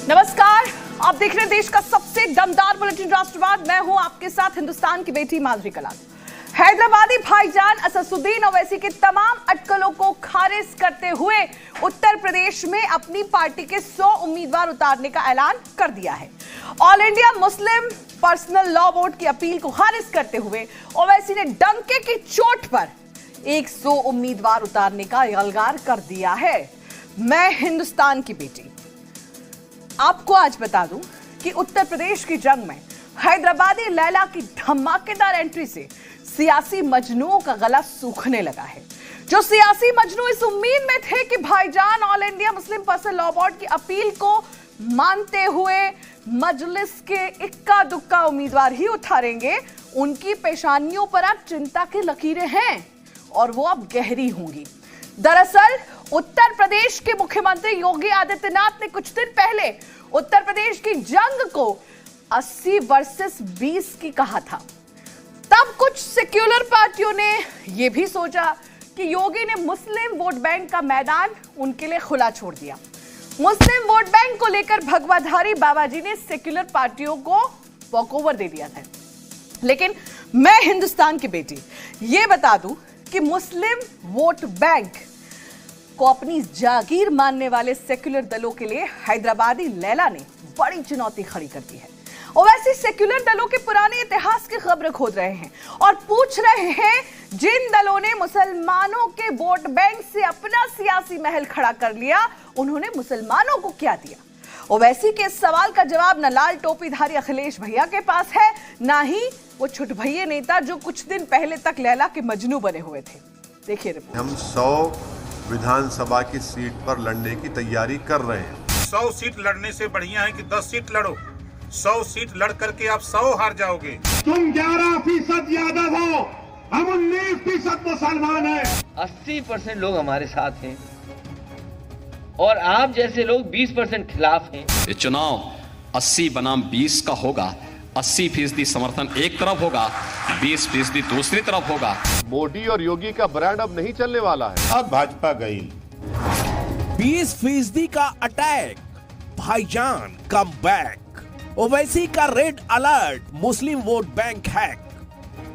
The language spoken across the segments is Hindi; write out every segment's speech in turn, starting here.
नमस्कार, आप देख रहे हैं देश का सबसे दमदार बुलेटिन राष्ट्रवाद। मैं हूं आपके साथ हिंदुस्तान की बेटी माधुरी कलाल। हैदराबादी भाईजान असदुद्दीन ओवैसी के तमाम अटकलों को खारिज करते हुए उत्तर प्रदेश में अपनी पार्टी के 100 उम्मीदवार उतारने का ऐलान कर दिया है। All India Muslim personal law board की अपील को खारिज करते हुए ओवैसी ने डंके की चोट पर 100 उम्मीदवार उतारने का यलगार कर दिया है। मैं हिंदुस्तान की बेटी आपको आज बता दूं कि उत्तर प्रदेश की जंग में हैदराबादी लैला की धमाकेदार एंट्री से सियासी मजनूओं का गला सूखने लगा है। जो सियासी मजनू इस उम्मीद में थे कि भाईजान all India Muslim personal law board की अपील को मानते हुए मजलिस के इक्का दुक्का उम्मीदवार ही उतारेंगे, उनकी पेशानियों पर अब चिंता की लकीरें हैं और वो अब गहरी होंगी। दरअसल उत्तर प्रदेश के मुख्यमंत्री योगी आदित्यनाथ ने कुछ दिन पहले उत्तर प्रदेश की जंग को 80 वर्सेस 20 की कहा था। तब कुछ सेक्युलर पार्टियों ने यह भी सोचा कि योगी ने मुस्लिम वोट बैंक का मैदान उनके लिए खुला छोड़ दिया। मुस्लिम वोट बैंक को लेकर भगवाधारी बाबाजी ने सेक्युलर पार्टियों को वॉकओवर दे दिया था। लेकिन मैं हिंदुस्तान की बेटी ये बता दूं कि मुस्लिम वोट बैंक को अपनी जागीर मानने वाले सेक्युलर दलों के लिए हैदराबादी लैला ने बड़ी चुनौती खड़ी कर दी है। ओवैसी सेक्युलर दलों के पुराने इतिहास की खबर खोद रहे हैं और पूछ रहे हैं जिन दलों ने मुसलमानों के वोट बैंक से अपना सियासी महल खड़ा कर लिया, उन्होंने मुसलमानों को क्या दिया। ओवैसी के इस सवाल का जवाब न लाल टोपीधारी अखिलेश भैया के पास है, ना ही वो छुटभैये नेता जो कुछ दिन पहले तक लैला के मजनू बने हुए थे। देखिए रिपोर्ट। हम 100 विधानसभा की सीट पर लड़ने की तैयारी कर रहे हैं। 100 सीट लड़ने से बढ़िया है कि 10 सीट लड़ो। 100 सीट लड़ करके आप 100 हार जाओगे। तुम 11% यादव हो, हम 19% मुसलमान हैं। 80% लोग हमारे साथ हैं और आप जैसे लोग 20% खिलाफ हैं। ये चुनाव 80 बनाम 20 का होगा। 80% समर्थन एक तरफ होगा, 20% दूसरी तरफ होगा। मोदी और योगी का ब्रांड अब नहीं चलने वाला है। अब भाजपा गई। 20% का अटैक, भाईजान कम बैक, ओवैसी का रेड अलर्ट, मुस्लिम वोट बैंक हैक।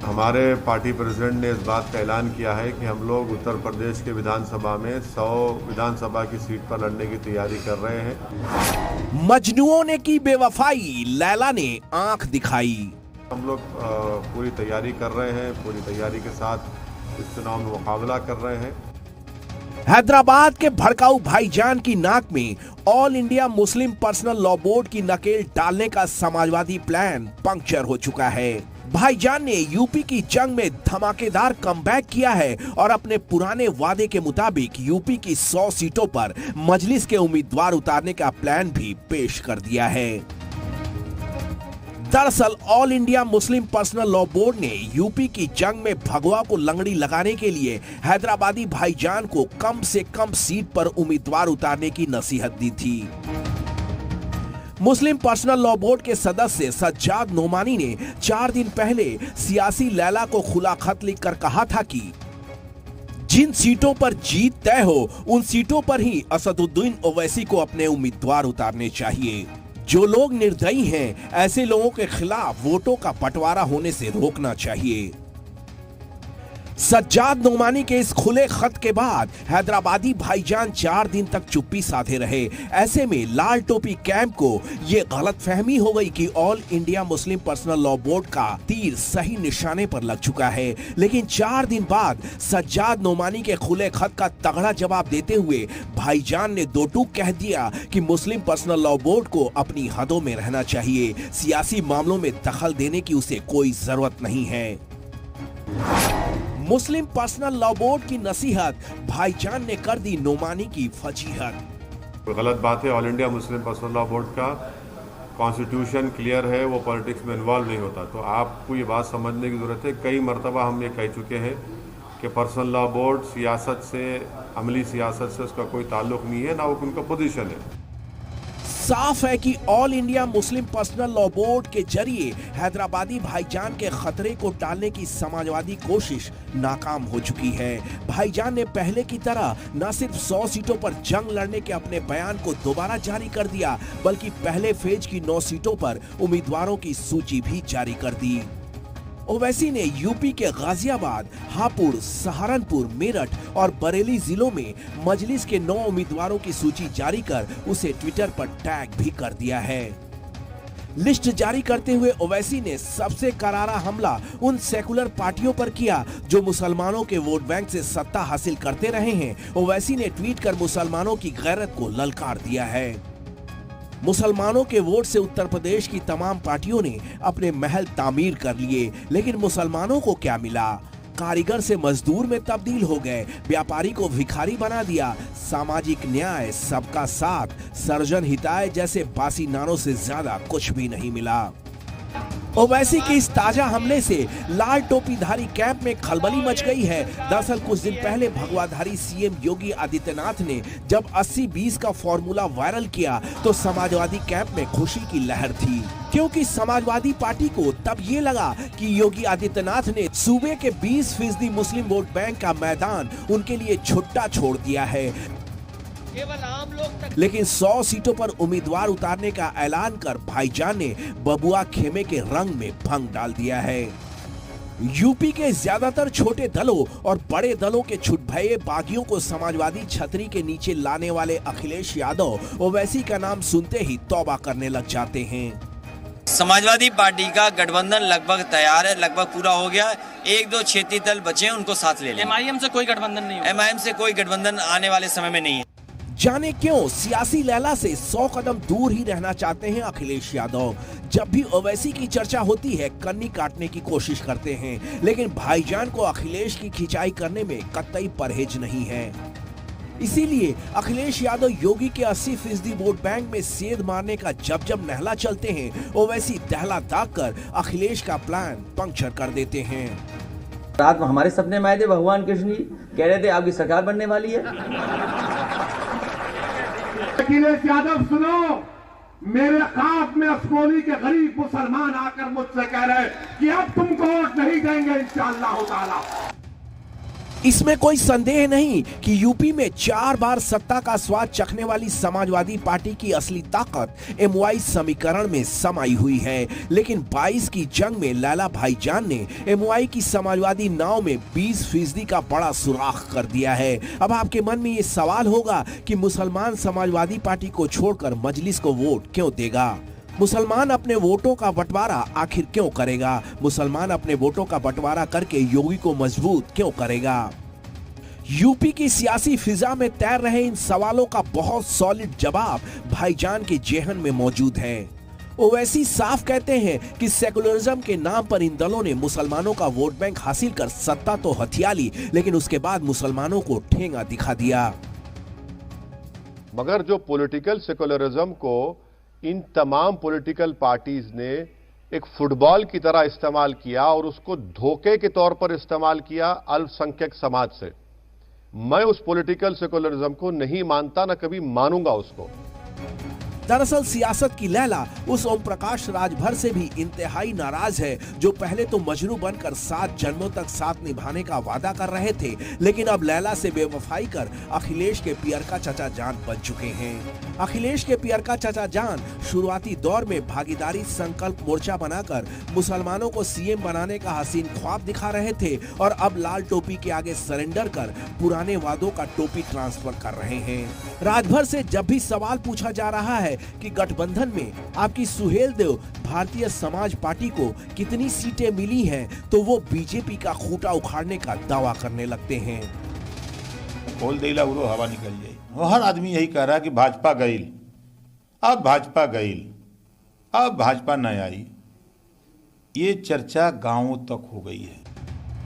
हमारे पार्टी प्रेसिडेंट ने इस बात का ऐलान किया है कि हम लोग उत्तर प्रदेश के विधानसभा में 100 विधानसभा की सीट पर लड़ने की तैयारी कर रहे हैं। मजनुओं ने की बेवफाई, लैला ने आंख दिखाई। हम लोग पूरी तैयारी कर रहे हैं, पूरी तैयारी के साथ इस चुनाव में मुकाबला कर रहे हैं। हैदराबाद के भड़काऊ भाईजान की नाक में all India Muslim personal law board की नकेल डालने का समाजवादी प्लान पंक्चर हो चुका है। भाईजान ने यूपी की जंग में धमाकेदार कमबैक किया है और अपने पुराने वादे के मुताबिक यूपी की 100 सीटों पर मजलिस के उम्मीदवार उतारने का प्लान भी पेश कर दिया है। दरअसल all India Muslim personal law board ने यूपी की जंग में भगवा को लंगड़ी लगाने के लिए हैदराबादी भाईजान को कम से कम सीट पर उम्मीदवार उतारने की नसीहत दी थी। मुस्लिम पर्सनल लॉ बोर्ड के सदस्य सज्जाद नोमानी ने 4 दिन पहले सियासी लैला को खुला खत लिखकर कहा था कि जिन सीटों पर जीत तय हो उन सीटों पर ही असदुद्दीन ओवैसी को अपने उम्मीदवार उतारने चाहिए। जो लोग निर्दयी हैं ऐसे लोगों के खिलाफ वोटों का बंटवारा होने से रोकना चाहिए। सज्जाद नोमानी के इस खुले खत के बाद हैदराबादी भाईजान 4 दिन तक चुप्पी साधे रहे। ऐसे में लाल टोपी कैंप को यह गलतफहमी हो गई कि all India Muslim personal law board का तीर सही निशाने पर लग चुका है। लेकिन 4 दिन बाद सज्जाद नोमानी के खुले खत का तगड़ा जवाब देते हुए भाईजान ने दो टूक कह दिया कि मुस्लिम पर्सनल लॉ बोर्ड को अपनी हदों में रहना चाहिए, सियासी मामलों में दखल देने की उसे कोई जरूरत नहीं है। मुस्लिम पर्सनल लॉ बोर्ड की नसीहत भाईजान ने कर दी नोमानी की फजीहत। गलत बात है। All India Muslim personal law board का कॉन्स्टिट्यूशन क्लियर है, वो पॉलिटिक्स में इन्वॉल्व नहीं होता। तो आपको ये बात समझने की जरूरत है। कई मरतबा हम ये कह चुके हैं कि पर्सनल लॉ बोर्ड सियासत से, अमली सियासत से उसका कोई ताल्लुक नहीं है, ना वो उनका पोजीशन है। साफ है कि all India Muslim personal law board के जरिए हैदराबादी भाईजान के खतरे को टालने की समाजवादी कोशिश नाकाम हो चुकी है। भाईजान ने पहले की तरह न सिर्फ 100 सीटों पर जंग लड़ने के अपने बयान को दोबारा जारी कर दिया, बल्कि पहले फेज की 9 सीटों पर उम्मीदवारों की सूची भी जारी कर दी। ओवैसी ने यूपी के गाजियाबाद, हापुड़, सहारनपुर, मेरठ और बरेली जिलों में मजलिस के 9 उम्मीदवारों की सूची जारी कर उसे ट्विटर पर टैग भी कर दिया है। लिस्ट जारी करते हुए ओवैसी ने सबसे करारा हमला उन सेकुलर पार्टियों पर किया जो मुसलमानों के वोट बैंक से सत्ता हासिल करते रहे हैं। ओवैसी ने ट्वीट कर मुसलमानों की गैरत को ललकार दिया है। मुसलमानों के वोट से उत्तर प्रदेश की तमाम पार्टियों ने अपने महल तामीर कर लिए, लेकिन मुसलमानों को क्या मिला? कारीगर से मजदूर में तब्दील हो गए, व्यापारी को भिखारी बना दिया। सामाजिक न्याय, सबका साथ, सर्जन हिताय जैसे बासी नारों से ज्यादा कुछ भी नहीं मिला। ओवैसी के इस ताजा हमले से लाल टोपीधारी कैंप में खलबली मच गई है। दरअसल कुछ दिन पहले भगवाधारी सीएम योगी आदित्यनाथ ने जब 80-20 का फॉर्मूला वायरल किया तो समाजवादी कैंप में खुशी की लहर थी, क्योंकि समाजवादी पार्टी को तब ये लगा कि योगी आदित्यनाथ ने सूबे के 20% मुस्लिम वोट बैंक का मैदान उनके लिए छुट्टा छोड़ दिया है। केवल आम लोग तक। लेकिन 100 सीटों पर उम्मीदवार उतारने का ऐलान कर भाईजान ने बबुआ खेमे के रंग में भंग डाल दिया है। यूपी के ज्यादातर छोटे दलों और बड़े दलों के छुटभये बागियों को समाजवादी छतरी के नीचे लाने वाले अखिलेश यादव ओवैसी का नाम सुनते ही तौबा करने लग जाते हैं। समाजवादी पार्टी का गठबंधन लगभग तैयार है, लगभग पूरा हो गया। 1-2 क्षेत्रीय दल बचे हैं, उनको साथ ले लें। एमआईएम से कोई गठबंधन नहीं है। एमआईएम से कोई गठबंधन आने वाले समय में नहीं है। जाने क्यों सियासी लैला से 100 कदम दूर ही रहना चाहते हैं अखिलेश यादव। जब भी ओवैसी की चर्चा होती है कन्नी काटने की कोशिश करते हैं, लेकिन भाईजान को अखिलेश की खिंचाई करने में कतई परहेज नहीं है। इसीलिए अखिलेश यादव योगी के 80% वोट बैंक में सेंध मारने का जब नहला चलते हैं, ओवैसी दहला दाग कर अखिलेश का प्लान पंक्चर कर देते हैं। रात में हमारे सपने में आए थे भगवान कृष्ण जी, कह रहे थे आपकी सरकार बनने वाली है। अखिलेश यादव सुनो, मेरे खास में असकोली के गरीब मुसलमान आकर मुझसे कह रहे कि अब तुमको वोट नहीं देंगे इंशाअल्लाह ताला। इसमें कोई संदेह नहीं कि यूपी में 4 बार सत्ता का स्वाद चखने वाली समाजवादी पार्टी की असली ताकत एमवाई समीकरण में समाई हुई है। लेकिन 22 की जंग में लाला भाईजान ने एमवाई की समाजवादी नाव में 20% का बड़ा सुराख कर दिया है। अब आपके मन में ये सवाल होगा कि मुसलमान समाजवादी पार्टी को छोड़कर मजलिस को वोट क्यों देगा? मुसलमान अपने वोटों का बंटवारा आखिर क्यों करेगा? मुसलमान अपने वोटों का बंटवारा करके योगी को मजबूत क्यों करेगा? यूपी की सियासी फिजा में तैर रहे इन सवालों का बहुत सॉलिड जवाब भाईजान के जेहन में मौजूद है। ओवैसी साफ कहते हैं कि सेकुलरिज्म के नाम पर इन दलों ने मुसलमानों का वोट बैंक हासिल कर सत्ता तो हथिया ली, लेकिन उसके बाद मुसलमानों को ठेंगा दिखा दिया। मगर जो पॉलिटिकल सेकुलरिज्म को इन तमाम पॉलिटिकल पार्टीज ने एक फुटबॉल की तरह इस्तेमाल किया और उसको धोखे के तौर पर इस्तेमाल किया अल्पसंख्यक समाज से, मैं उस पॉलिटिकल सेकुलरिज्म को नहीं मानता, ना कभी मानूंगा उसको। दरअसल सियासत की लैला उस ओम प्रकाश राजभर से भी इंतहाई नाराज है, जो पहले तो मजनू बनकर 7 जन्मों तक साथ निभाने का वादा कर रहे थे, लेकिन अब लैला से बेवफाई कर अखिलेश के पियरका चाचा जान बन चुके हैं। अखिलेश के पियरका चाचा जान शुरुआती दौर में भागीदारी संकल्प मोर्चा बनाकर मुसलमानों को सीएम बनाने का हसीन ख्वाब दिखा रहे थे, और अब लाल टोपी के आगे सरेंडर कर पुराने वादों का टोपी ट्रांसफर कर रहे हैं। राजभर से जब भी सवाल पूछा जा रहा है कि गठबंधन में आपकी सुहेल देव भारतीय समाज पार्टी को कितनी सीटें मिली हैं, तो वो बीजेपी का खूंटा उखाड़ने का दावा करने लगते हैं। खोल देला उरो हवा निकल जाए। हर आदमी यही कह रहा है कि भाजपा गईल, अब भाजपा गईल, अब भाजपा न आई। ये चर्चा गांवों तक हो गई है।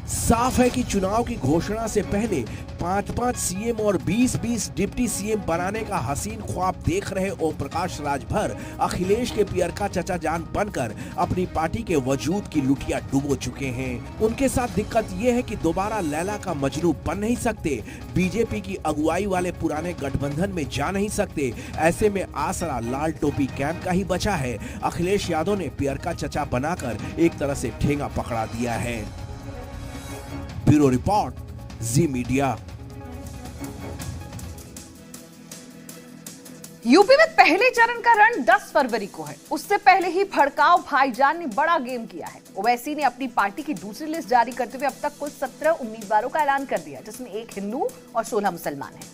साफ है कि चुनाव की घोषणा से पहले 5-5 सीएम और 20-20 डिप्टी सीएम बनाने का हसीन ख्वाब देख रहे ओम प्रकाश राजभर अखिलेश के पियरका चचा जान बनकर अपनी पार्टी के वजूद की लुटिया डुबो चुके हैं। उनके साथ दिक्कत यह है कि दोबारा लैला का मजनू बन नहीं सकते, बीजेपी की अगुवाई वाले पुराने गठबंधन में जा नहीं सकते। ऐसे में आसरा लाल टोपी कैंप का ही बचा है। अखिलेश यादव ने पियरका चचा बनाकर एक तरह से ठेंगा पकड़ा दिया है। ब्यूरो रिपोर्ट, जी मीडिया। यूपी में पहले चरण का रण 10 फरवरी को है। उससे पहले ही भड़काऊ भाईजान ने बड़ा गेम किया है। ओवैसी ने अपनी पार्टी की दूसरी लिस्ट जारी करते हुए अब तक कुल 17 उम्मीदवारों का ऐलान कर दिया, जिसमें 1 हिंदू और 16 मुसलमान हैं।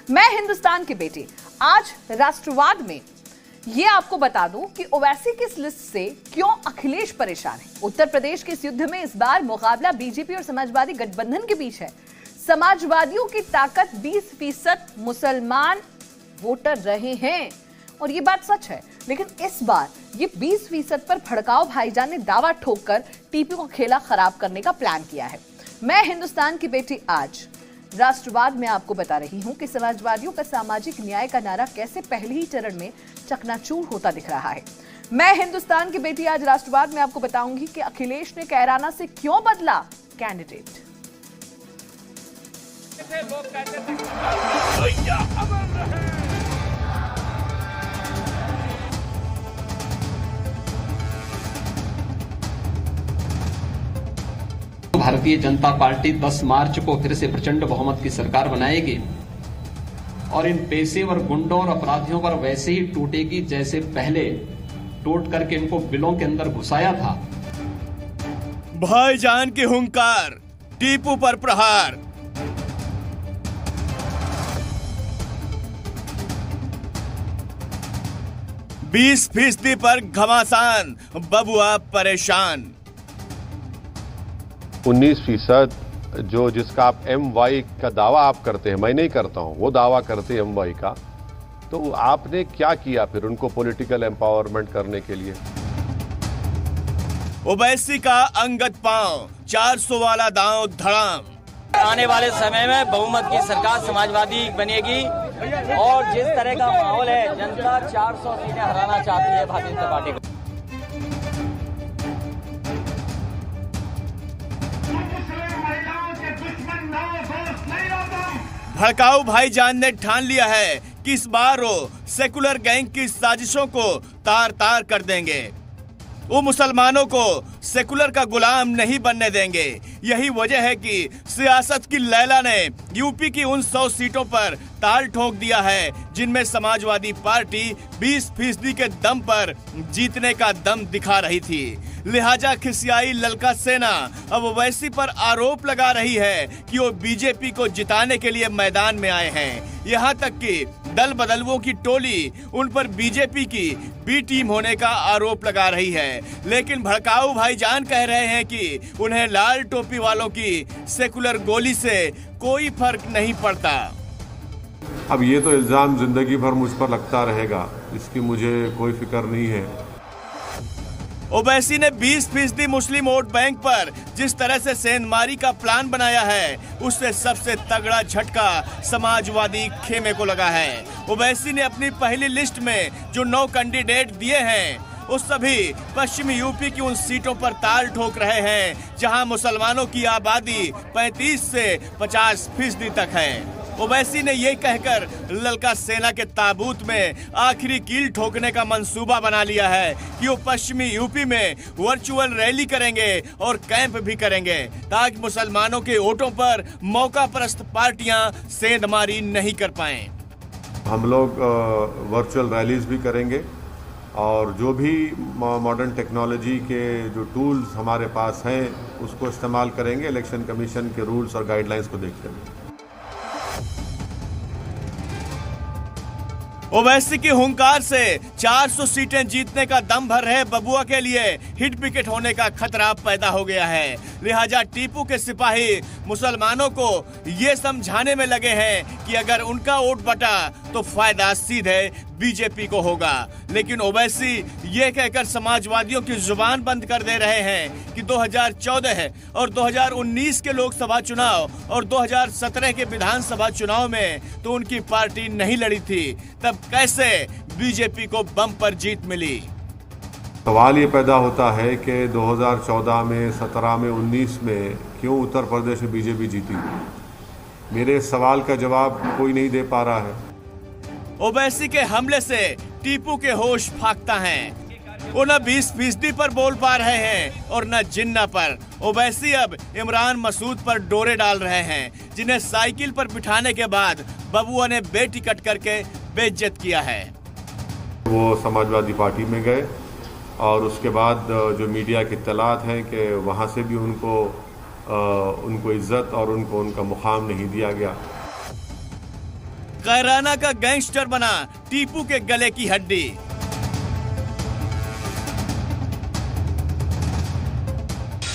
मैं हिंदुस्तान के बेटे आज राष्ट्रवाद में ये आपको बता दूं कि ओवैसी की इस लिस्ट से क्यों अखिलेश परेशान है। उत्तर प्रदेश के इस युद्ध में इस बार मुकाबला बीजेपी और समाजवादी गठबंधन के बीच है। समाजवादियों की ताकत 20% मुसलमान वोटर रहे हैं और ये बात सच है, लेकिन इस बार ये 20% पर भड़काऊ भाईजान ने दावा ठोककर टीपी को खेला खराब करने का प्लान किया है। मैं हिंदुस्तान की बेटी आज राष्ट्रवाद में आपको बता रही हूं कि समाजवादियों का सामाजिक न्याय का नारा कैसे पहले ही चरण में चकनाचूर होता दिख रहा है। मैं हिंदुस्तान की बेटी आज राष्ट्रवाद में आपको बताऊंगी कि अखिलेश ने कैराना से क्यों बदला कैंडिडेट। भारतीय जनता पार्टी 10 मार्च को फिर से प्रचंड बहुमत की सरकार बनाएगी और इन पेशेवर गुंडों और अपराधियों पर वैसे ही टूटेगी जैसे पहले टूट करके इनको बिलों के अंदर घुसाया था। भाईजान की हुंकार, टीपू पर प्रहार। बीस फीसदी पर घमासान, बबुआ परेशान। 19% जो जिसका आप MY का दावा आप करते हैं, मैं नहीं करता हूं, वो दावा करते हैं MY का, तो आपने क्या किया फिर उनको पॉलिटिकल एम्पावरमेंट करने के लिए? ओवैसी का अंगद पांव, 400 वाला दांव धड़ाम। आने वाले समय में बहुमत की सरकार समाजवादी बनेगी और जिस तरह का माहौल है, जनता 400 सीटें हराना चाहती है भारतीय जनता पार्टी को। भड़काऊ भाईजान ने ठान लिया है कि इस बार वो सेकुलर गैंग की साजिशों को तार तार कर देंगे। वो मुसलमानों को सेकुलर का गुलाम नहीं बनने देंगे। यही वजह है कि सियासत की लैला ने यूपी की उन 100 सीटों पर ताल ठोक दिया है जिनमें समाजवादी पार्टी 20% के दम पर जीतने का दम दिखा रही थी। लिहाजा खिसियाई ललका सेना अब ओवैसी पर आरोप लगा रही है कि वो बीजेपी को जिताने के लिए मैदान में आए हैं। यहाँ तक कि दल बदलुओं की टोली उन पर बीजेपी की बी टीम होने का आरोप लगा रही है। लेकिन भड़काऊ भाईजान कह रहे हैं कि उन्हें लाल टोपी वालों की सेकुलर गोली से कोई फर्क नहीं पड़ता। अब ये तो इल्जाम जिंदगी भर मुझ पर लगता रहेगा, इसकी मुझे कोई फिक्र नहीं है। ओवैसी ने 20% मुस्लिम वोट बैंक पर जिस तरह से सेंधमारी का प्लान बनाया है, उससे सबसे तगड़ा झटका समाजवादी खेमे को लगा है। ओवैसी ने अपनी पहली लिस्ट में जो 9 कैंडिडेट दिए हैं, उस सभी पश्चिमी यूपी की उन सीटों पर ताल ठोक रहे हैं जहां मुसलमानों की आबादी 35 से 50% तक है। ओवैसी ने ये कहकर ललका सेना के ताबूत में आखिरी कील ठोकने का मंसूबा बना लिया है कि वो पश्चिमी यूपी में वर्चुअल रैली करेंगे और कैंप भी करेंगे ताकि मुसलमानों के वोटों पर मौका परस्त पार्टियां सेंधमारी नहीं कर पाएं। हम लोग वर्चुअल रैलीज भी करेंगे और जो भी मॉडर्न टेक्नोलॉजी के जो टूल्स हमारे पास हैं उसको इस्तेमाल करेंगे, इलेक्शन कमीशन के रूल्स और गाइडलाइंस को देखते हुए। ओवैसी की हुंकार से 400 सीटें जीतने का दम भर रहे बबुआ के लिए हिट विकेट होने का खतरा पैदा हो गया है। लिहाजा टीपू के सिपाही मुसलमानों को ये समझाने में लगे हैं कि अगर उनका वोट बटा तो फायदा सीधे बीजेपी को होगा। लेकिन ओवैसी ये कहकर समाजवादियों की जुबान बंद कर दे रहे हैं कि 2014 और 2019 के लोकसभा चुनाव और 2017 के विधानसभा चुनाव में तो उनकी पार्टी नहीं लड़ी थी, तब कैसे बीजेपी को बम्पर जीत मिली। सवाल ये पैदा होता है कि 2014 में, 17 में, 19 में क्यों उत्तर प्रदेश में बीजेपी जीती। मेरे सवाल का जवाब कोई नहीं दे पा रहा है। ओवैसी के हमले से टीपू के होश फाकता हैं। वो न 20% पर बोल पा रहे हैं और न जिन्ना पर। ओवैसी अब इमरान मसूद पर डोरे डाल रहे हैं, जिन्हें साइकिल पर बिठाने के बाद बबुआ ने बेटिकट करके बेइज्जत किया है। वो समाजवादी पार्टी में गए और उसके बाद जो मीडिया की इत्तलात हैं कि वहाँ से भी उनको इज्जत और उनका मुकाम नहीं दिया गया। कैराना का गैंगस्टर बना टीपू के गले की हड्डी।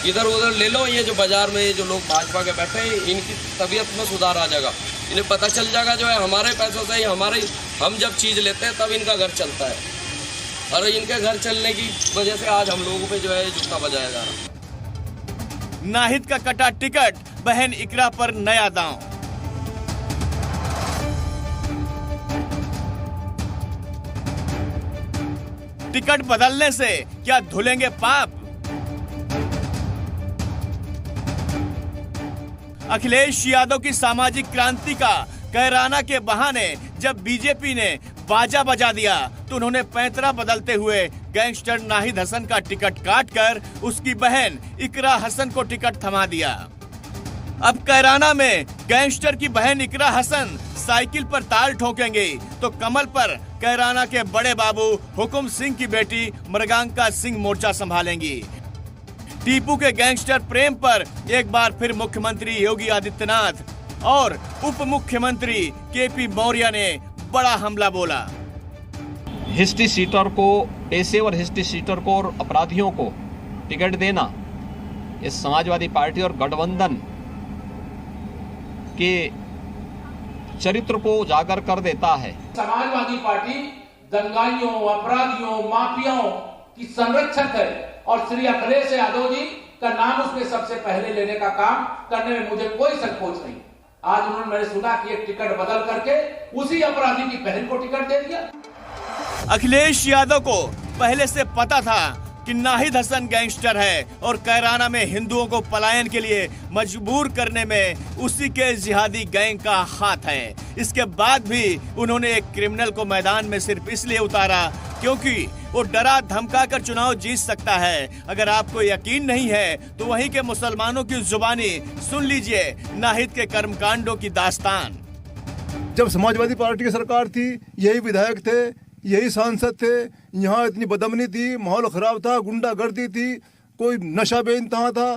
इधर उधर ले लो, ये जो बाजार में ये जो लोग भाजपा के बैठे हैं, इनकी तबीयत में सुधार आ जाएगा। इन्हें पता चल जाएगा जो है हमारे पैसों से हम जब चीज लेते हैं तब इनका घर चलता है, और इनके घर चलने की वजह से आज हम लोगों पे जो है जूता बजाया जा रहा। नाहिद का कटा टिकट, बहन इकरा पर नया दांव। टिकट बदलने से क्या धुलेंगे पाप। अखिलेश यादव की सामाजिक क्रांति का कैराना के बहाने जब बीजेपी ने बाजा बजा दिया तो उन्होंने पैंतरा बदलते हुए गैंगस्टर नाहिद हसन का टिकट काटकर उसकी बहन इकरा हसन को टिकट थमा दिया। अब कैराना में गैंगस्टर की बहन इकरा हसन साइकिल पर ताल ठोकेंगे तो कमल पर कैराना के बड़े बाबू हुकुम सिंह की बेटी मृगांका सिंह मोर्चा संभालेंगी। टीपू के गैंगस्टर प्रेम पर एक बार फिर मुख्यमंत्री योगी आदित्यनाथ और उप मुख्यमंत्री केपी मौर्य ने बड़ा हमला बोला। हिस्ट्री सीटर को, पेशेवर हिस्ट्री सीटर को और अपराधियों को टिकट देना इस समाजवादी पार्टी और गठबंधन के चरित्र को उजागर कर देता है। समाजवादी पार्टी दंगाइयों, अपराधियों, माफियाओं की संरक्षक है और श्री अखिलेश यादव जी का नाम उसमें सबसे पहले लेने का काम करने में मुझे कोई संकोच नहीं। आज उन्होंने, मैंने सुना कि एक टिकट बदल करके उसी अपराधी की बहन को टिकट दे दिया। अखिलेश यादव को पहले से पता था कि नाहिद हसन गैंगस्टर है और कैराना में हिंदुओं को पलायन के लिए मजबूर करने में उसी के जिहादी गैंग का हाथ है। इसके बाद भी उन्होंने एक क्रिमिनल को मैदान में सिर्फ इसलिए उतारा क्योंकि वो डरा धमका कर चुनाव जीत सकता है। अगर आपको यकीन नहीं है तो वहीं के मुसलमानों की जुबानी सुन लीजिए नाहिद के कर्मकांडों की दास्तान। जब समाजवादी पार्टी की सरकार थी, यही विधायक थे, यही सांसद थे, यहाँ इतनी बदमनी थी, माहौल खराब था, गुंडागर्दी थी, कोई नशा बेइंतहा था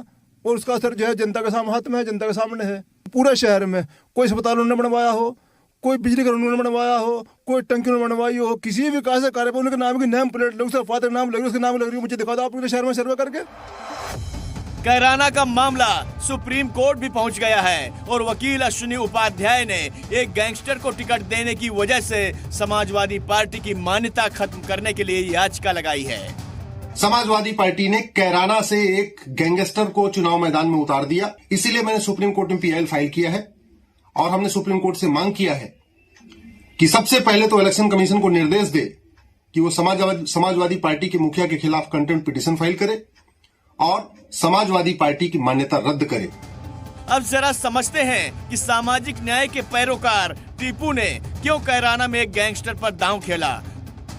और उसका असर जो है जनता के सामने हाथ में है, जनता के सामने है। पूरे शहर में कोई अस्पताल उन्होंने बनवाया हो, कोई बिजली घर उन्होंने बनवाया हो, कोई टंकी उन्होंने बनवाई हो, किसी भी विकास कार्य पर उनके नाम की नेम प्लेट लगी, उसका फादर नाम लगी, उसके नाम लग रही है, मुझे दिखा दो आप पूरे शहर में सर्वे करके। कैराना का मामला सुप्रीम कोर्ट भी पहुंच गया है और वकील अश्विनी उपाध्याय ने एक गैंगस्टर को टिकट देने की वजह से समाजवादी पार्टी की मान्यता खत्म करने के लिए याचिका लगाई है। समाजवादी पार्टी ने कैराना से एक गैंगस्टर को चुनाव मैदान में उतार दिया, इसीलिए मैंने सुप्रीम कोर्ट में पीआईएल फाइल किया है और हमने सुप्रीम कोर्ट से मांग किया है कि सबसे पहले तो इलेक्शन कमीशन को निर्देश दे कि वो समाजवादी पार्टी के मुखिया के खिलाफ कंटेम्प्ट पिटीशन फाइल करे और समाजवादी पार्टी की मान्यता रद्द करे। अब जरा समझते हैं कि सामाजिक न्याय के पैरोकार टीपू ने क्यों कैराना में एक गैंगस्टर पर दांव खेला।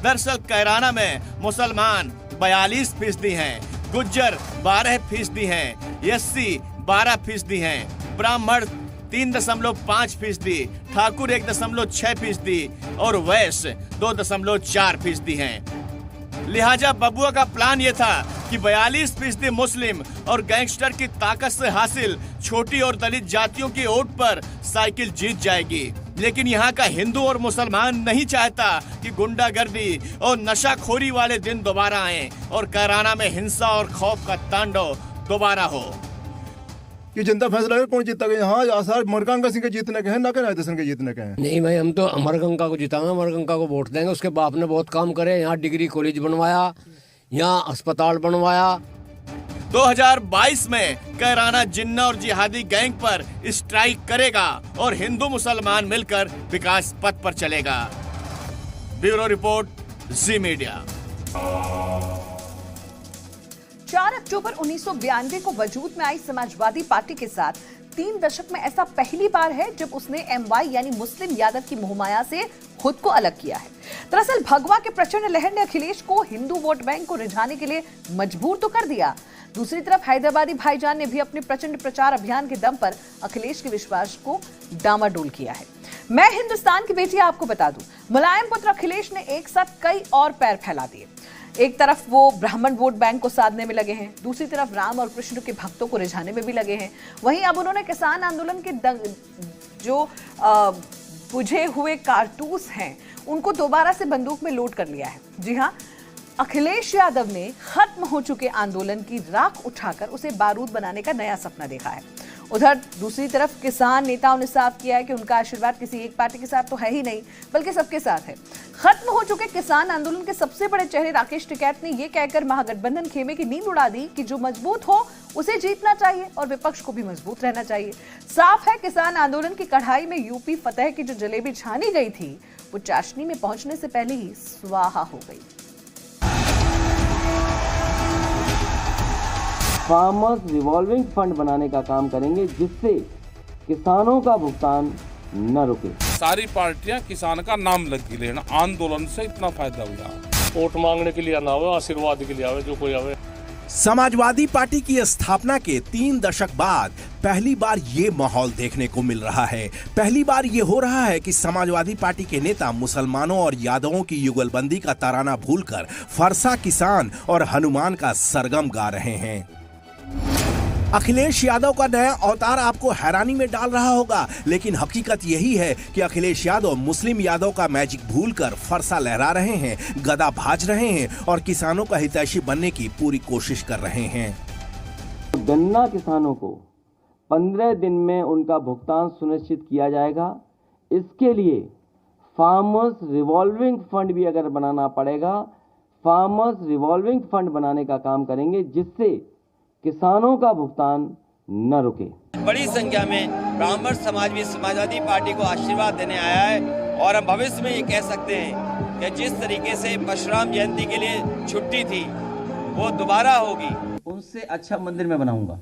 दरअसल कैराना में मुसलमान 42% हैं, गुज्जर 12% हैं, एससी 12% हैं, ब्राह्मण 3.5%, ठाकुर 1.6% और वैश्य 2.4% हैं। लिहाजा बबुआ का प्लान ये था कि 42% मुस्लिम और गैंगस्टर की ताकत से हासिल छोटी और दलित जातियों की वोट पर साइकिल जीत जाएगी। लेकिन यहाँ का हिंदू और मुसलमान नहीं चाहता कि गुंडागर्दी और नशाखोरी वाले दिन दोबारा आए और कैराना में हिंसा और खौफ का तांडव दोबारा हो। ये जनता फैसला करे कौन जीता गया। यहाँ आसार मरगंगा सिंह के जीतने के हैं, ना कि रायदर्शन के जीतने के हैं। नहीं भाई, हम तो अमरगंगा को जिताएंगे, अमरगंगा को वोट देंगे। उसके बाप ने बहुत काम करे, यहाँ डिग्री कॉलेज बनवाया, यहाँ अस्पताल बनवाया। 2022 में कैराना जिन्ना और जिहादी गैंग पर स्ट्राइक करेगा और हिंदू मुसलमान मिलकर विकास पथ पर चलेगा। ब्यूरो रिपोर्ट, जी मीडिया। 4 अक्टूबर 1992 को वजूद में आई समाजवादी पार्टी के साथ 3 दशक में ऐसा पहली बार है जब उसने MY यानी मुस्लिम यादव की मोहमाया से खुद को अलग किया है। दरअसल भगवा के प्रचंड लहर ने अखिलेश को हिंदू वोट बैंक को रिझाने के लिए मजबूर तो कर दिया, दूसरी तरफ हैदराबादी भाईजान ने भी अपने प्रचंड प्रचार अभियान के दम पर अखिलेश के विश्वास को डामाडोल किया है। मैं हिंदुस्तान की बेटी आपको बता दूं, मुलायम पुत्र अखिलेश ने एक साथ कई और पैर फैला दिए। एक तरफ वो ब्राह्मण वोट बैंक को साधने में लगे हैं, दूसरी तरफ राम और कृष्ण के भक्तों को रिझाने में भी लगे हैं। वहीं अब उन्होंने किसान आंदोलन के जो बुझे हुए कारतूस हैं उनको दोबारा से बंदूक में लोड कर लिया है। जी हाँ, अखिलेश यादव ने खत्म हो चुके आंदोलन की राख उठाकर उसे बारूद बनाने का नया सपना देखा है। उधर दूसरी तरफ किसान नेताओं ने साफ किया है कि उनका आशीर्वाद किसी एक पार्टी के साथ तो है ही नहीं, बल्कि सबके साथ है। खत्म हो चुके किसान आंदोलन के सबसे बड़े चेहरे राकेश टिकैत ने यह कहकर महागठबंधन खेमे की नींद उड़ा दी कि जो मजबूत हो उसे जीतना चाहिए और विपक्ष को भी मजबूत रहना चाहिए। साफ है, किसान आंदोलन की कढ़ाई में यूपी फतेह की जो जलेबी छानी गई थी वो चाशनी में पहुंचने से पहले ही स्वाहा हो गई। फार्मर्स रिवॉल्विंग फंड बनाने का काम करेंगे जिससे किसानों का भुगतान न रुके। सारी पार्टियां किसान का नाम लग गई, लेकिन आंदोलन से इतना फायदा हुआ। वोट मांगने के लिए ना हो, आशीर्वाद के लिए आवे जो कोई आवे। समाजवादी पार्टी की स्थापना के 3 दशक बाद पहली बार ये माहौल देखने को मिल रहा है। पहली बार ये हो रहा है कि समाजवादी पार्टी के नेता मुसलमानों और यादवों की युगलबंदी का तराना भूलकर फरसा किसान और हनुमान का सरगम गा रहे हैं। अखिलेश यादव का नया अवतार आपको हैरानी में डाल रहा होगा, लेकिन हकीकत यही है कि अखिलेश यादव मुस्लिम यादव का मैजिक भूलकर फरसा लहरा रहे हैं, गदा भाज रहे हैं और किसानों का हितैषी बनने की पूरी कोशिश कर रहे हैं। गन्ना किसानों को 15 दिन में उनका भुगतान सुनिश्चित किया जाएगा। इसके लिए फार्मर्स रिवॉल्विंग फंड भी अगर बनाना पड़ेगा, फार्मर्स रिवॉल्विंग फंड बनाने का काम करेंगे जिससे किसानों का भुगतान न रुके। बड़ी संख्या में ब्राह्मण समाज भी समाजवादी पार्टी को आशीर्वाद देने आया है और हम भविष्य में ये कह सकते हैं कि जिस तरीके से परशुराम जयंती के लिए छुट्टी थी वो दोबारा होगी। उनसे अच्छा मंदिर में बनाऊंगा,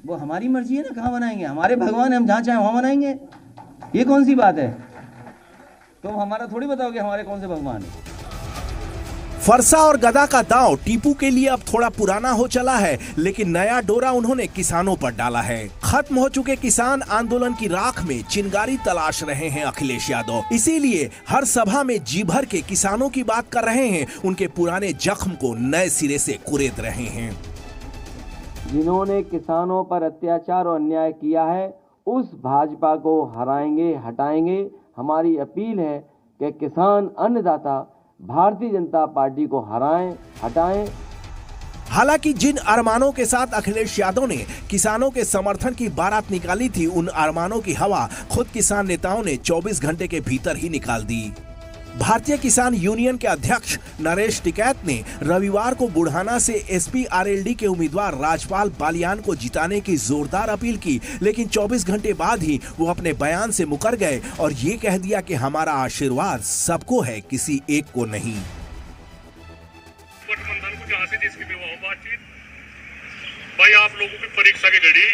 वो हमारी मर्जी है ना, कहाँ बनाएंगे, हमारे भगवान है, हम जहाँ चाहें वहाँ बनाएंगे। ये कौन सी बात है, तुम हमारा थोड़ी बताओगे हमारे कौन से भगवान है। फरसा और गदा का दांव टीपू के लिए अब थोड़ा पुराना हो चला है, लेकिन नया डोरा उन्होंने किसानों पर डाला है। खत्म हो चुके किसान आंदोलन की राख में चिंगारी तलाश रहे हैं अखिलेश यादव, इसीलिए हर सभा में जी भर के किसानों की बात कर रहे हैं, उनके पुराने जख्म को नए सिरे से कुरेद रहे हैं। जिन्होंने किसानों पर अत्याचार और अन्याय किया है उस भाजपा को हराएंगे, हटाएंगे। हमारी अपील है कि किसान अन्नदाता भारतीय जनता पार्टी को हराएं, हटाएं। हालांकि जिन अरमानों के साथ अखिलेश यादव ने किसानों के समर्थन की बारात निकाली थी, उन अरमानों की हवा खुद किसान नेताओं ने 24 घंटे के भीतर ही निकाल दी। भारतीय किसान यूनियन के अध्यक्ष नरेश टिकैत ने रविवार को बुढ़ाना से एसपी आरएलडी के उम्मीदवार राजपाल बालियान को जिताने की जोरदार अपील की, लेकिन 24 घंटे बाद ही वो अपने बयान से मुकर गए और ये कह दिया कि हमारा आशीर्वाद सबको है, किसी एक को नहीं। गठबंधन को जहाँ से जिसकी भी वो बातचीत, भाई आप लोगों की परीक्षा की घड़ी,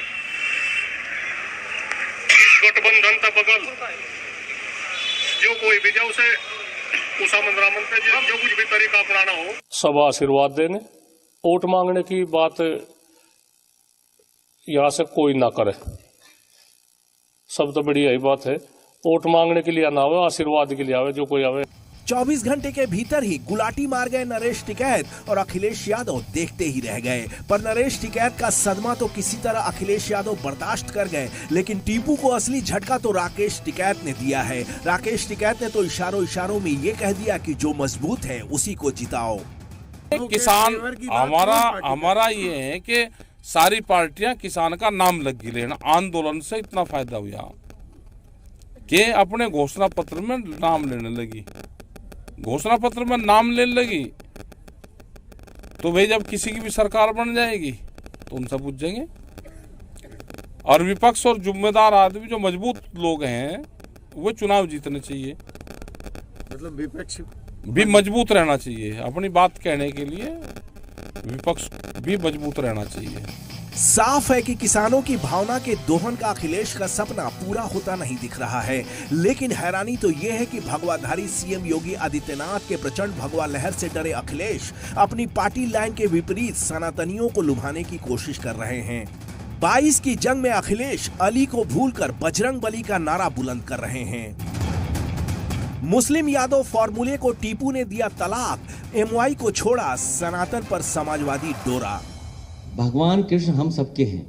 इस गठबंधन का बगल जो कोई भी जाए उसे जो कुछ भी तरीका अपनाना हो, सब आशीर्वाद देने। वोट मांगने की बात यहाँ से कोई ना करे, सब तो बड़ी यही बात है। वोट मांगने के लिए ना आवे, आशीर्वाद के लिए आवे जो कोई आवे। 24 घंटे के भीतर ही गुलाटी मार गए नरेश टिकैत और अखिलेश यादव देखते ही रह गए। पर नरेश टिकैत का सदमा तो किसी तरह अखिलेश यादव बर्दाश्त कर गए, लेकिन टीपू को असली झटका तो राकेश टिकैत ने दिया है। राकेश टिकैत ने तो इशारों में ये कह दिया कि जो मजबूत है उसी को जिताओ। किसान हमारा ये है कि सारी पार्टियां किसान का नाम लगी लेना। आंदोलन से इतना फायदा हुआ कि अपने घोषणा पत्र में नाम लेने लगी, घोषणा पत्र में नाम लेने लगी, तो भाई जब किसी की भी सरकार बन जाएगी तो उनसे पूछ जाएंगे। और विपक्ष और जिम्मेदार आदमी जो मजबूत लोग हैं वो चुनाव जीतने चाहिए, मतलब विपक्ष भी मजबूत रहना चाहिए, अपनी बात कहने के लिए विपक्ष भी मजबूत रहना चाहिए। साफ है कि किसानों की भावना के दोहन का अखिलेश का सपना पूरा होता नहीं दिख रहा है, लेकिन हैरानी तो यह है कि भगवाधारी सीएम योगी आदित्यनाथ के प्रचंड भगवा लहर से डरे अखिलेश अपनी पार्टी लाइन के विपरीत सनातनियों को लुभाने की कोशिश कर रहे हैं। 22 की जंग में अखिलेश अली को भूलकर बजरंग बली का नारा बुलंद कर रहे हैं। मुस्लिम यादव फॉर्मूले को टीपू ने दिया तलाक, एमवाई को छोड़ा, सनातन पर समाजवादी डोरा। भगवान कृष्ण हम सबके हैं,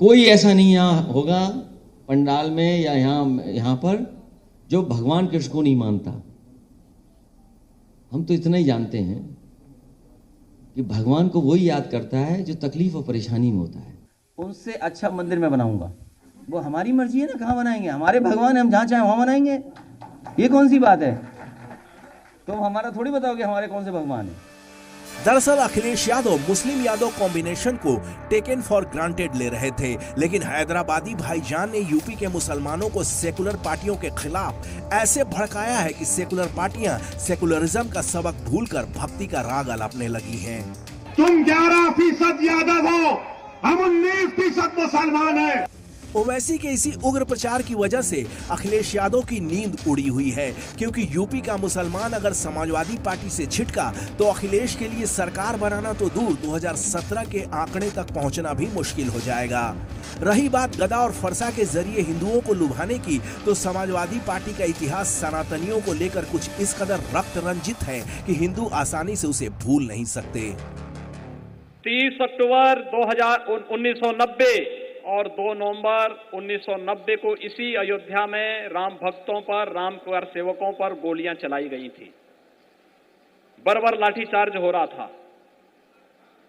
कोई ऐसा नहीं यहाँ होगा पंडाल में या यहाँ पर जो भगवान कृष्ण को नहीं मानता। हम तो इतना ही जानते हैं कि भगवान को वही याद करता है जो तकलीफ और परेशानी में होता है। उनसे अच्छा मंदिर में बनाऊंगा, वो हमारी मर्जी है ना, कहाँ बनाएंगे, हमारे भगवान है, हम जहाँ चाहे वहाँ बनाएंगे। ये कौन सी बात है? तो हमारा थोड़ी बताओगे हमारे कौन से भगवान है। दरअसल अखिलेश यादव मुस्लिम यादव कॉम्बिनेशन को टेकन फॉर ग्रांटेड ले रहे थे, लेकिन हैदराबादी भाईजान ने यूपी के मुसलमानों को सेकुलर पार्टियों के खिलाफ ऐसे भड़काया है कि सेकुलर पार्टियां सेकुलरिज्म का सबक भूलकर भक्ति का राग अलापने लगी हैं। तुम 11% यादव हो, हम 19% मुसलमान हैं। ओवैसी के इसी उग्र प्रचार की वजह से अखिलेश यादव की नींद उड़ी हुई है, क्योंकि यूपी का मुसलमान अगर समाजवादी पार्टी से छिटका तो अखिलेश के लिए सरकार बनाना तो दूर 2017 के आंकड़े तक पहुंचना भी मुश्किल हो जाएगा। रही बात गदा और फरसा के जरिए हिंदुओं को लुभाने की, तो समाजवादी पार्टी का इतिहास सनातनियों को लेकर कुछ इस कदर रक्त रंजित है कि हिंदू आसानी से उसे भूल नहीं सकते। 30 अक्टूबर 1990 और 2 नवंबर 1990 को इसी अयोध्या में राम भक्तों पर, राम कार सेवकों पर गोलियां चलाई गई थी। बर्बर लाठीचार्ज हो रहा था।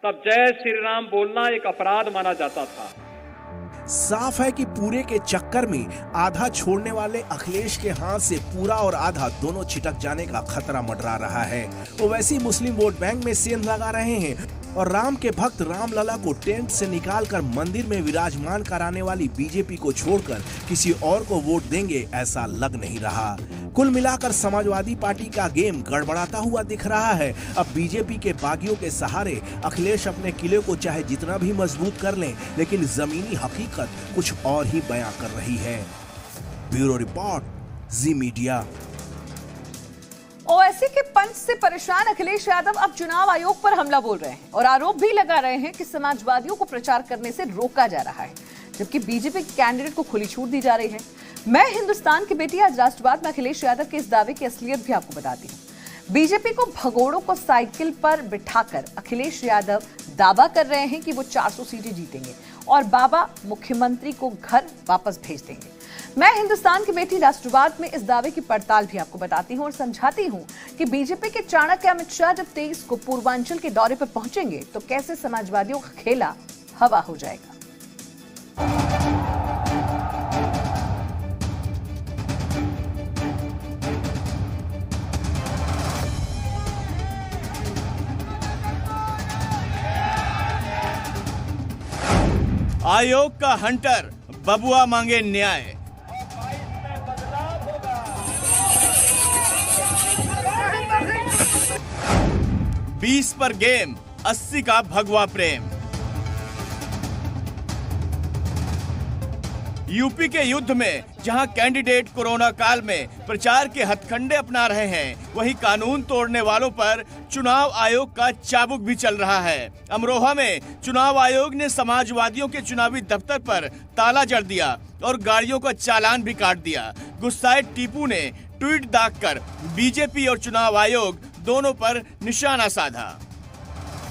तब जय श्री राम बोलना एक अपराध माना जाता था। साफ है कि पूरे के चक्कर में आधा छोड़ने वाले अखिलेश के हाथ से पूरा और आधा दोनों छिटक जाने का खतरा मंडरा रहा है। ओवैसी मुस्लिम वोट बैंक में सेंध लगा रहे हैं और राम के भक्त रामलला को टेंट से निकालकर मंदिर में विराजमान कराने वाली बीजेपी को छोड़कर किसी और को वोट देंगे ऐसा लग नहीं रहा। कुल मिलाकर समाजवादी पार्टी का गेम गड़बड़ाता हुआ दिख रहा है। अब बीजेपी के बागियों के सहारे अखिलेश अपने किले को चाहे जितना भी मजबूत कर लें, लेकिन जमीनी हकीकत कुछ और ही बयां कर रही है। ब्यूरो रिपोर्ट, जी मीडिया। ओवैसी के पंच से परेशान अखिलेश यादव अब चुनाव आयोग पर हमला बोल रहे हैं और आरोप भी लगा रहे हैं कि समाजवादियों को प्रचार करने से रोका जा रहा है, जबकि बीजेपी के कैंडिडेट को खुली छूट दी जा रही है। मैं हिंदुस्तान की बेटी आज राष्ट्रवाद में अखिलेश यादव के इस दावे की असलियत भी आपको बताती हूँ। बीजेपी को भगोड़ों को साइकिल पर बिठाकर अखिलेश यादव दावा कर रहे हैं कि वो 400 सीटें जीतेंगे और बाबा मुख्यमंत्री को घर वापस भेज देंगे। मैं हिंदुस्तान की बेटी राष्ट्रवाद में इस दावे की पड़ताल भी आपको बताती हूं और समझाती हूं कि बीजेपी के चाणक्य अमित शाह जब 23 को पूर्वांचल के दौरे पर पहुंचेंगे तो कैसे समाजवादियों का खेला हवा हो जाएगा। आयोग का हंटर बबुआ मांगे न्याय। बीस पर गेम, 80 का भगवा प्रेम। यूपी के युद्ध में जहां कैंडिडेट कोरोना काल में प्रचार के हथकंडे अपना रहे हैं, वहीं कानून तोड़ने वालों पर चुनाव आयोग का चाबुक भी चल रहा है। अमरोहा में चुनाव आयोग ने समाजवादियों के चुनावी दफ्तर पर ताला जड़ दिया और गाड़ियों का चालान भी काट दिया। गुस्साए टीपू ने ट्वीट दागकर बीजेपी और चुनाव आयोग दोनों पर निशाना साधा।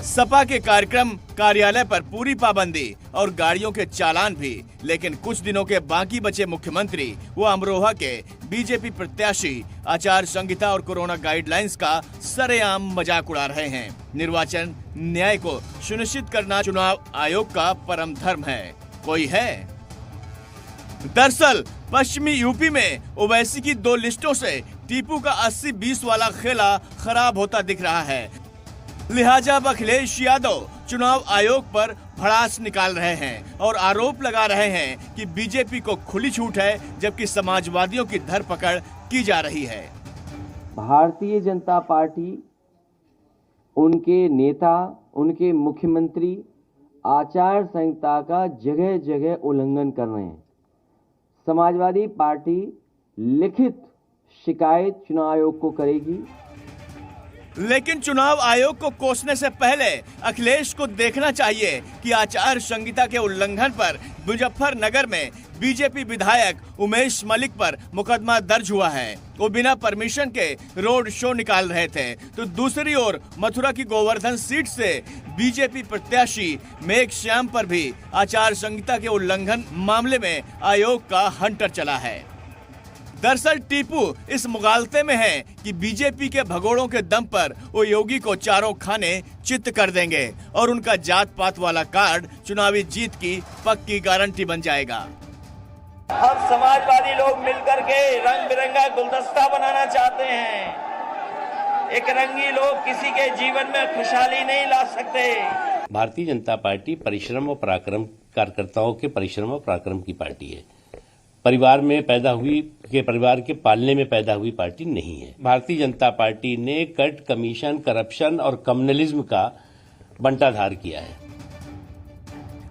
सपा के कार्यक्रम कार्यालय पर पूरी पाबंदी और गाड़ियों के चालान भी। लेकिन कुछ दिनों के बाकी बचे मुख्यमंत्री वो अमरोहा के बीजेपी प्रत्याशी आचार संहिता और कोरोना गाइडलाइंस का सरेआम मजाक उड़ा रहे हैं। निर्वाचन न्याय को सुनिश्चित करना चुनाव आयोग का परम धर्म है। कोई है? दरअसल पश्चिमी यूपी में ओवैसी की 2 लिस्टों से टीपू का 80-20 वाला खेला खराब होता दिख रहा है। लिहाजा अब अखिलेश यादव चुनाव आयोग पर भड़ास निकाल रहे हैं और आरोप लगा रहे हैं कि बीजेपी को खुली छूट है, जबकि समाजवादियों की धरपकड़ की जा रही है। भारतीय जनता पार्टी, उनके नेता, उनके मुख्यमंत्री आचार संहिता का जगह जगह उल्लंघन कर रहे हैं। समाजवादी पार्टी लिखित शिकायत चुनाव आयोग को करेगी। लेकिन चुनाव आयोग को कोसने से पहले अखिलेश को देखना चाहिए कि आचार संहिता के उल्लंघन पर मुजफ्फरनगर में बीजेपी विधायक उमेश मलिक पर मुकदमा दर्ज हुआ है। वो बिना परमिशन के रोड शो निकाल रहे थे, तो दूसरी ओर मथुरा की गोवर्धन सीट से बीजेपी प्रत्याशी मेघ श्याम पर भी आचार संहिता के उल्लंघन मामले में आयोग का हंटर चला है। दरअसल टीपू इस मुगालते में है कि बीजेपी के भगोड़ों के दम पर वो योगी को चारों खाने चित्त कर देंगे और उनका जात पात वाला कार्ड चुनावी जीत की पक्की गारंटी बन जाएगा। हम समाजवादी लोग मिलकर के रंग बिरंगा गुलदस्ता बनाना चाहते हैं। एक रंगी लोग किसी के जीवन में खुशहाली नहीं ला सकते। भारतीय जनता पार्टी परिश्रम और पराक्रम, कार्यकर्ताओं के परिश्रम और पराक्रम की पार्टी है। परिवार के पालने में पैदा हुई पार्टी नहीं है। भारतीय जनता पार्टी ने कट, कमीशन, करप्शन और कम्युनलिज्म का बंटाधार किया है।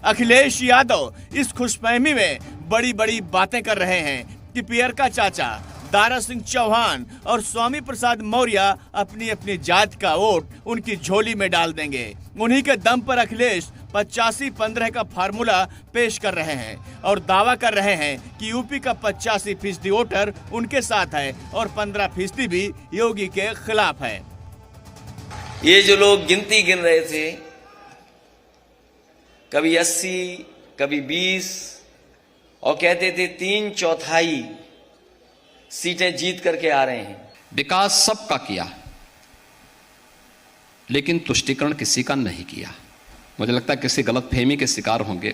अखिलेश यादव इस खुशफहमी में बड़ी बड़ी बातें कर रहे हैं कि पियर का चाचा दारा सिंह चौहान और स्वामी प्रसाद मौर्य अपनी अपनी जात का वोट उनकी झोली में डाल देंगे। उन्हीं के दम पर अखिलेश 85-15 का फार्मूला पेश कर रहे हैं और दावा कर रहे हैं कि यूपी का 85% वोटर उनके साथ है और 15% भी योगी के खिलाफ है। ये जो लोग गिनती गिन रहे थे, कभी 80, कभी 20 और कहते थे 3/4 सीटें जीत करके आ रहे हैं। विकास सबका किया, लेकिन तुष्टीकरण किसी का नहीं किया। मुझे लगता है किसी गलतफहमी के शिकार होंगे।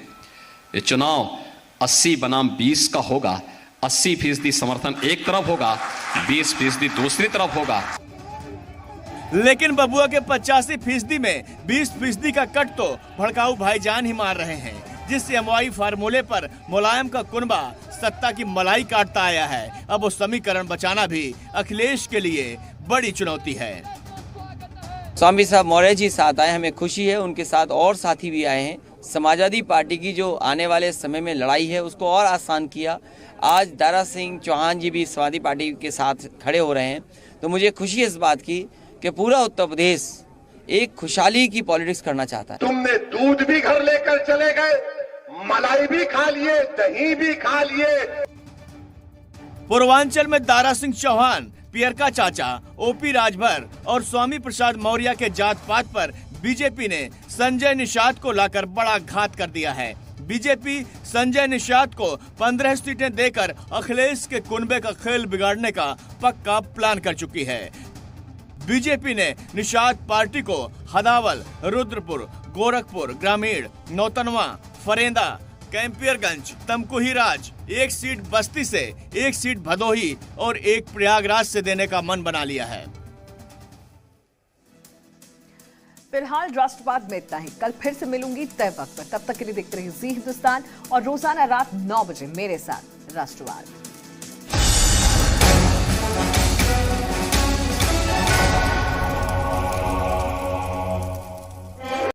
ये चुनाव 80 बनाम 20 का होगा। 80% समर्थन एक तरफ होगा, 20% दूसरी तरफ होगा। लेकिन बबुआ के 85% में 20% का कट तो भड़काऊ भाईजान ही मार रहे हैं, जिस एमवाई फार्मूले पर मुलायम का कुनबा सत्ता की मलाई काटता आया है। अब वो समीकरण बचाना भी अखिलेश के लिए बड़ी चुनौती है। स्वामी साहब मौर्य जी साथ आए, हमें खुशी है। उनके साथ और साथी भी आए हैं। समाजवादी पार्टी की जो आने वाले समय में लड़ाई है उसको और आसान किया। आज दारा सिंह चौहान जी भी समाजवादी पार्टी के साथ खड़े हो रहे हैं, तो मुझे खुशी है इस बात की कि पूरा उत्तर प्रदेश एक खुशहाली की पॉलिटिक्स करना चाहता है। तुमने दूध भी घर लेकर चले गए, मलाई भी खा लिए, दही भी खा लिए। पूर्वांचल में दारा सिंह चौहान, पियर का चाचा, ओपी राजभर और स्वामी प्रसाद मौर्य के जात पात पर बीजेपी ने संजय निषाद को लाकर बड़ा घात कर दिया है। बीजेपी संजय निषाद को 15 सीटें देकर अखिलेश के कुनबे का खेल बिगाड़ने का पक्का प्लान कर चुकी है। बीजेपी ने निषाद पार्टी को हदावल, रुद्रपुर, गोरखपुर ग्रामीण, नौतनवा, फरेंदा, कैंपियरगंज, तमकुहीराज, 1 सीट बस्ती से, 1 सीट भदोही और 1 प्रयागराज से देने का मन बना लिया है। फिलहाल राष्ट्रवाद में इतना ही। कल फिर से मिलूंगी तय वक्त पर। तब तक के लिए देखते रहिए जी हिंदुस्तान और रोजाना रात 9 बजे मेरे साथ राष्ट्रवाद।